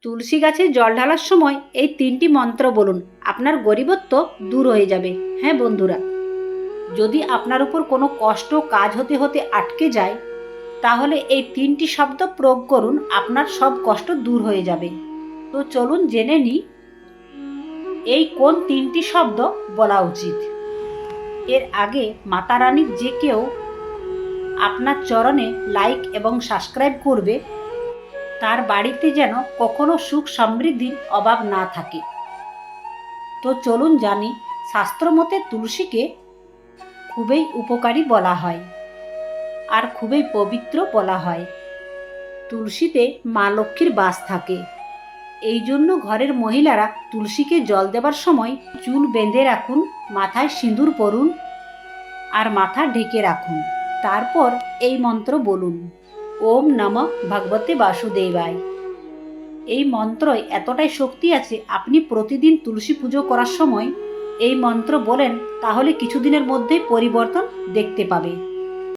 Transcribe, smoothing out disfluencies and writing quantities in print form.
তুলসী গাছে জল ঢালার সময় এই 3টি মন্ত্র বলুন, আপনার গরিবত্ব দূর হয়ে যাবে। হ্যাঁ বন্ধুরা, যদি আপনার উপর কোনো কষ্ট কাজ হতে হতে আটকে যায়, তাহলে এই 3টি শব্দ প্রয়োগ করুন, আপনার সব কষ্ট দূর হয়ে যাবে। তো চলুন জেনে নিই এই কোন 3টি শব্দ বলা উচিত। এর আগে মাতা রানীর যে কেউ আপনার চরণে লাইক এবং সাবস্ক্রাইব করবে, তার বাড়িতে যেন কখনো সুখ সমৃদ্ধির অভাব না থাকে। তো চলুন জানি, শাস্ত্রমতে তুলসীকে খুবই উপকারী বলা হয় আর খুবই পবিত্র বলা হয়। তুলসীতে মা লক্ষ্মীর বাস থাকে। এই জন্য ঘরের মহিলারা তুলসীকে জল দেবার সময় চুল বেঁধে রাখুন, মাথায় সিঁদুর পরুন আর মাথা ঢেকে রাখুন। তারপর এই মন্ত্র বলুন, ওম নমঃ ভগবতে বাসুদেবায়। এই মন্ত্রয় এতটাই শক্তি আছে, আপনি প্রতিদিন তুলসী পুজো করার সময় এই মন্ত্র বলেন, তাহলে কিছুদিনের মধ্যেই পরিবর্তন দেখতে পাবে।